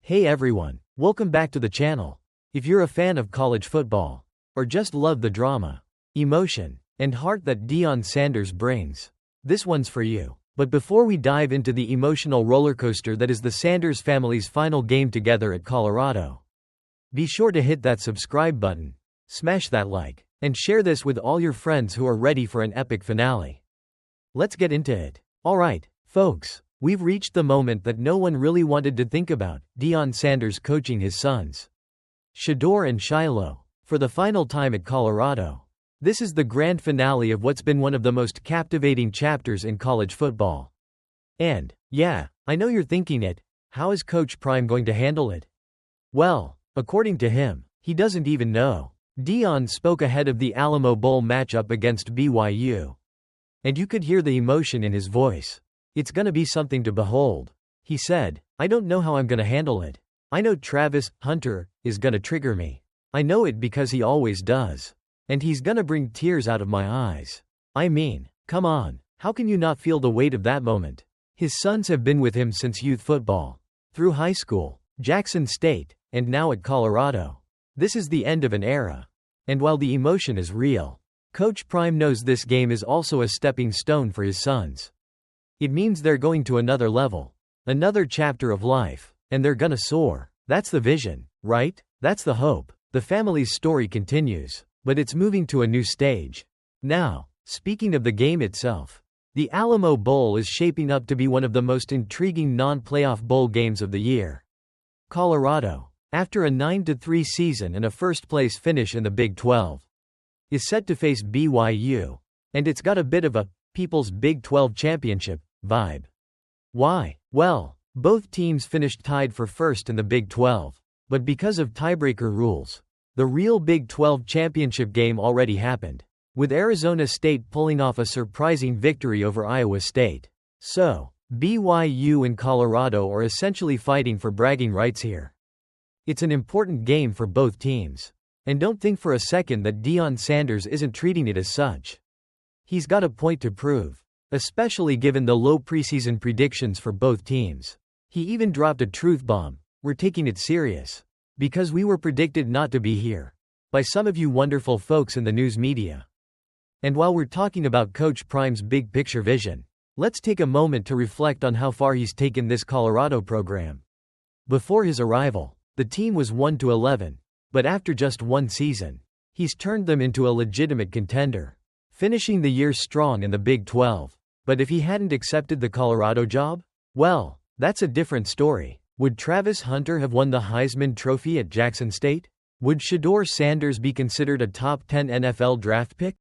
Hey everyone, welcome back to the channel. If you're a fan of college football, or just love the drama, emotion, and heart that Deion Sanders brings, this one's for you. But before we dive into the emotional rollercoaster that is the Sanders family's final game together at Colorado, be sure to hit that subscribe button, smash that like, and share this with all your friends who are ready for an epic finale. Let's get into it. Alright, folks, we've reached the moment that no one really wanted to think about: Deion Sanders coaching his sons, Shedeur and Shilo, for the final time at Colorado. This is the grand finale of what's been one of the most captivating chapters in college football. And, yeah, I know you're thinking it, how is Coach Prime going to handle it? Well, according to him, he doesn't even know. Deion spoke ahead of the Alamo Bowl matchup against BYU. And you could hear the emotion in his voice. It's gonna be something to behold. He said, "I don't know how I'm gonna handle it. I know Travis Hunter is gonna trigger me. I know it because he always does. And he's gonna bring tears out of my eyes. I mean, come on, how can you not feel the weight of that moment?" His sons have been with him since youth football, through high school, Jackson State, and now at Colorado. This is the end of an era. And while the emotion is real, Coach Prime knows this game is also a stepping stone for his sons. It means they're going to another level, another chapter of life, and they're gonna soar. That's the vision, right? That's the hope. The family's story continues, but it's moving to a new stage. Now, speaking of the game itself, the Alamo Bowl is shaping up to be one of the most intriguing non-playoff bowl games of the year. Colorado, after a 9-3 season and a first-place finish in the Big 12, is set to face BYU, and it's got a bit of a People's Big 12 Championship vibe. Why? Well, both teams finished tied for first in the Big 12, but because of tiebreaker rules, the real Big 12 championship game already happened, with Arizona State pulling off a surprising victory over Iowa State. So, BYU and Colorado are essentially fighting for bragging rights here. It's an important game for both teams. And don't think for a second that Deion Sanders isn't treating it as such. He's got a point to prove, especially given the low preseason predictions for both teams. He even dropped a truth bomb: "We're taking it serious, because we were predicted not to be here by some of you wonderful folks in the news media." And while we're talking about Coach Prime's big picture vision, let's take a moment to reflect on how far he's taken this Colorado program. Before his arrival, the team was 1-11. But after just one season, he's turned them into a legitimate contender, finishing the year strong in the Big 12. But if he hadn't accepted the Colorado job, well, that's a different story. Would Travis Hunter have won the Heisman Trophy at Jackson State? Would Shedeur Sanders be considered a top 10 NFL draft pick?